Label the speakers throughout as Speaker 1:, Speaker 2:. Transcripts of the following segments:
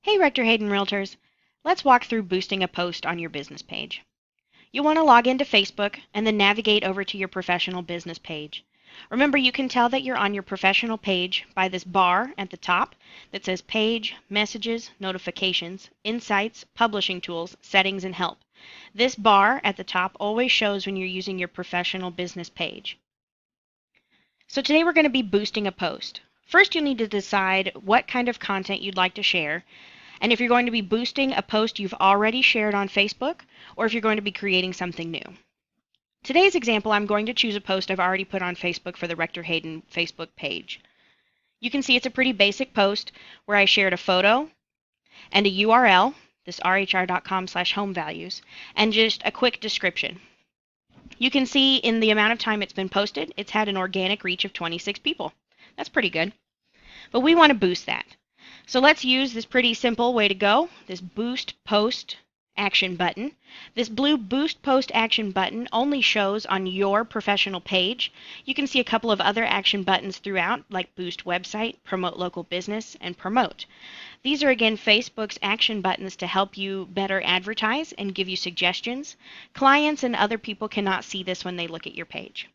Speaker 1: Hey Rector Hayden Realtors, let's walk through boosting a post on your business page. You'll want to log into Facebook and then navigate over to your professional business page. Remember, you can tell that you're on your professional page by this bar at the top that says Page, Messages, Notifications, Insights, Publishing Tools, Settings, and Help. This bar at the top always shows when you're using your professional business page. So today we're going to be boosting a post. First, you'll need to decide what kind of content you'd like to share, and if you're going to be boosting a post you've already shared on Facebook, or if you're going to be creating something new. Today's example, I'm going to choose a post I've already put on Facebook for the Rector Hayden Facebook page. You can see it's a pretty basic post where I shared a photo and a URL, this rhr.com/homevalues, and just a quick description. You can see in the amount of time it's been posted, it's had an organic reach of 26 people. That's pretty good. But we want to boost that. So let's use this pretty simple way to go, this Boost Post Action button. This blue Boost Post Action button only shows on your professional page. You can see a couple of other action buttons throughout, like Boost Website, Promote Local Business, and Promote. These are, again, Facebook's action buttons to help you better advertise and give you suggestions. Clients and other people cannot see this when they look at your page.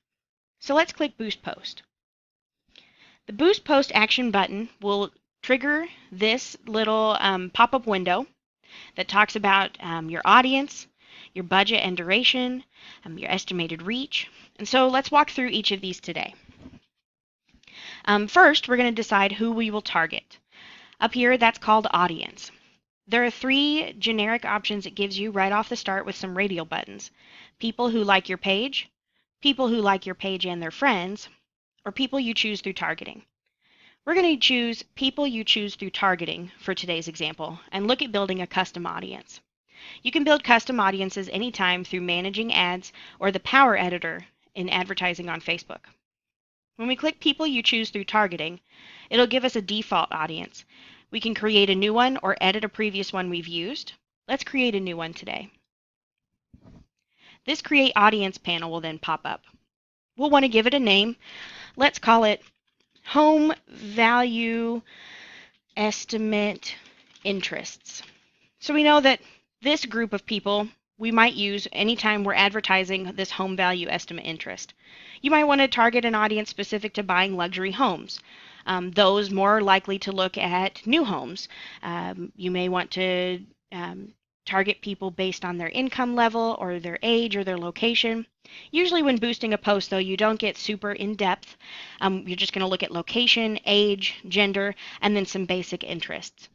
Speaker 1: So let's click Boost Post. The Boost Post Action button will trigger this little pop-up window that talks about your audience, your budget and duration, your estimated reach. And so let's walk through each of these today. First, we're going to decide who we will target. Up here, that's called audience. There are 3 generic options it gives you right off the start with some radial buttons. People who like your page, people who like your page and their friends, or people you choose through targeting. We're going to choose people you choose through targeting for today's example and look at building a custom audience. You can build custom audiences anytime through managing ads or the Power Editor in advertising on Facebook. When we click people you choose through targeting, it'll give us a default audience. We can create a new one or edit a previous one we've used. Let's create a new one today. This Create Audience panel will then pop up. We'll want to give it a name. Let's call it Home Value Estimate Interests. So we know that this group of people we might use anytime we're advertising this home value estimate interest. You might want to target an audience specific to buying luxury homes. Those more likely to look at new homes. You may want to target people based on their income level or their age or their location. Usually when boosting a post, though, you don't get super in-depth. You're just going to look at location, age, gender, and then some basic interests.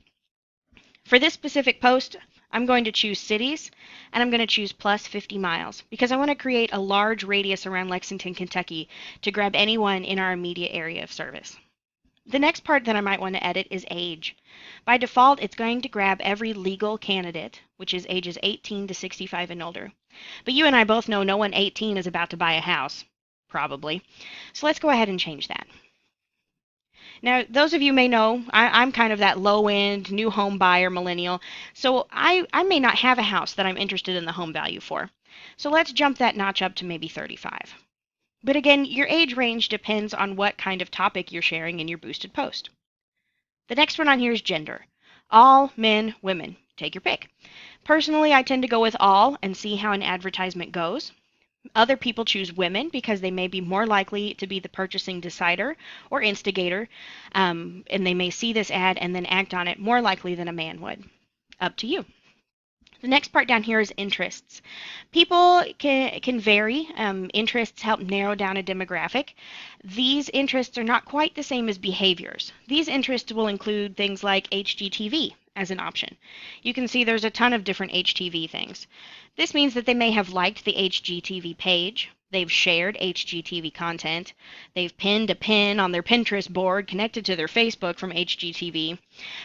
Speaker 1: For this specific post, I'm going to choose cities, and I'm going to choose plus 50 miles because I want to create a large radius around Lexington, Kentucky to grab anyone in our immediate area of service. The next part that I might want to edit is age. By default, it's going to grab every legal candidate, which is ages 18 to 65 and older. But you and I both know no one 18 is about to buy a house, probably. So let's go ahead and change that. Now, those of you may know, I'm kind of that low-end, new home buyer millennial, so I may not have a house that I'm interested in the home value for. So let's jump that notch up to maybe 35. But again, your age range depends on what kind of topic you're sharing in your boosted post. The next one on here is gender. All, men, women. Take your pick. Personally, I tend to go with all and see how an advertisement goes. Other people choose women because they may be more likely to be the purchasing decider or instigator, and they may see this ad and then act on it more likely than a man would. Up to you. The next part down here is interests. People can vary. Interests help narrow down a demographic. These interests are not quite the same as behaviors. These interests will include things like HGTV as an option. You can see there's a ton of different HGTV things. This means that they may have liked the HGTV page, they've shared HGTV content, they've pinned a pin on their Pinterest board connected to their Facebook from HGTV,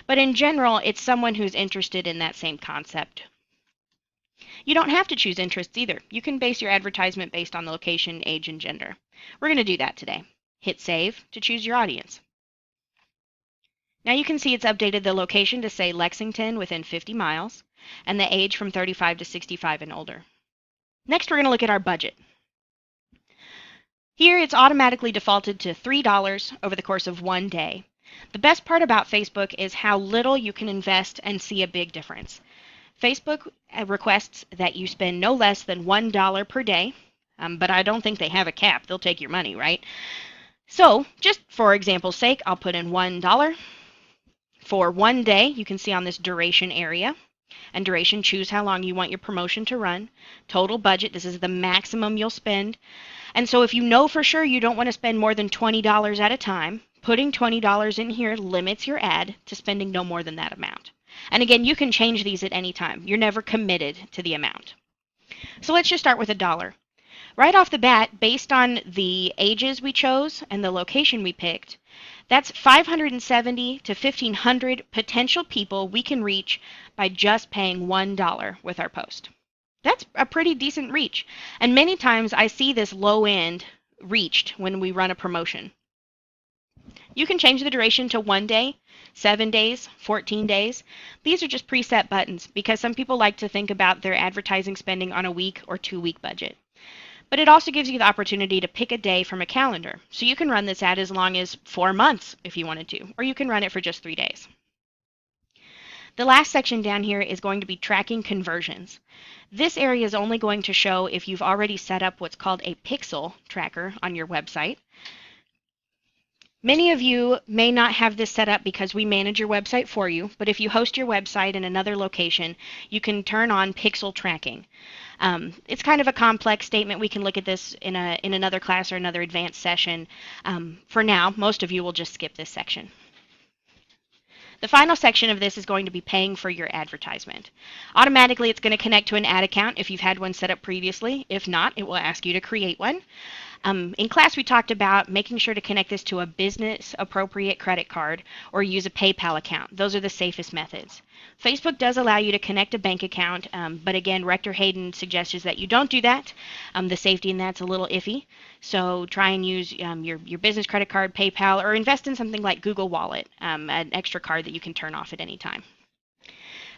Speaker 1: but in general, it's someone who's interested in that same concept. You don't have to choose interests either. You can base your advertisement based on the location, age, and gender. We're going to do that today. Hit Save to choose your audience. Now you can see it's updated the location to say Lexington within 50 miles and the age from 35 to 65 and older. Next, we're going to look at our budget. Here, it's automatically defaulted to $3 over the course of one day. The best part about Facebook is how little you can invest and see a big difference. Facebook requests that you spend no less than $1 per day, but I don't think they have a cap. They'll take your money, right? So, just for example's sake, I'll put in $1 for one day. You can see on this duration area. And duration, choose how long you want your promotion to run. Total budget, this is the maximum you'll spend. And so if you know for sure you don't want to spend more than $20 at a time, putting $20 in here limits your ad to spending no more than that amount. And again, you can change these at any time. You're never committed to the amount. So let's just start with $1. Right off the bat, based on the ages we chose and the location we picked, that's 570 to 1,500 potential people we can reach by just paying $1 with our post. That's a pretty decent reach. And many times I see this low end reached when we run a promotion. You can change the duration to 1 day, 7 days, 14 days. These are just preset buttons because some people like to think about their advertising spending on a week or 2-week budget. But it also gives you the opportunity to pick a day from a calendar. So you can run this ad as long as 4 months if you wanted to, or you can run it for just 3 days. The last section down here is going to be tracking conversions. This area is only going to show if you've already set up what's called a pixel tracker on your website. Many of you may not have this set up because we manage your website for you, but if you host your website in another location, you can turn on pixel tracking. It's kind of a complex statement. We can look at this in another class or another advanced session. For now, most of you will just skip this section. The final section of this is going to be paying for your advertisement. Automatically, it's going to connect to an ad account if you've had one set up previously. If not, it will ask you to create one. In class, we talked about making sure to connect this to a business-appropriate credit card or use a PayPal account. Those are the safest methods. Facebook does allow you to connect a bank account, but again, Rector Hayden suggests that you don't do that. The safety in that's a little iffy. So try and use your business credit card, PayPal, or invest in something like Google Wallet, an extra card that you can turn off at any time.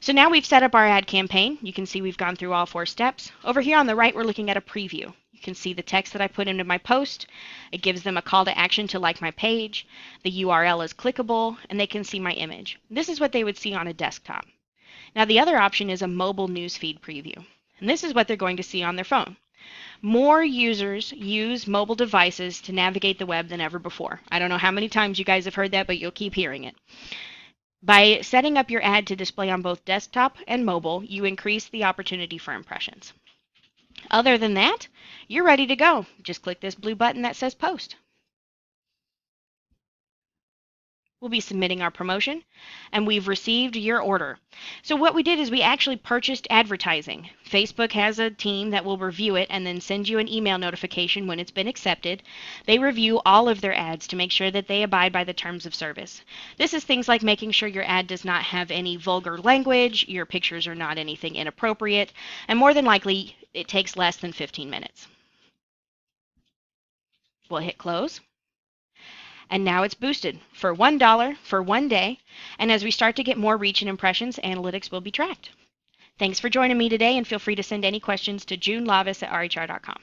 Speaker 1: So now we've set up our ad campaign. You can see we've gone through all 4 steps. Over here on the right, we're looking at a preview. You can see the text that I put into my post. It gives them a call to action to like my page. The URL is clickable, and they can see my image. This is what they would see on a desktop. Now the other option is a mobile newsfeed preview, and this is what they're going to see on their phone. More users use mobile devices to navigate the web than ever before. I don't know how many times you guys have heard that, but you'll keep hearing it. By setting up your ad to display on both desktop and mobile, you increase the opportunity for impressions. Other than that, you're ready to go. Just click this blue button that says Post. We'll be submitting our promotion, and we've received your order. So what we did is we actually purchased advertising. Facebook has a team that will review it and then send you an email notification when it's been accepted. They review all of their ads to make sure that they abide by the terms of service. This is things like making sure your ad does not have any vulgar language, your pictures are not anything inappropriate, and more than likely, it takes less than 15 minutes. We'll hit close. And now it's boosted for $1 for 1 day. And as we start to get more reach and impressions, analytics will be tracked. Thanks for joining me today, and feel free to send any questions to junelavis@rhr.com.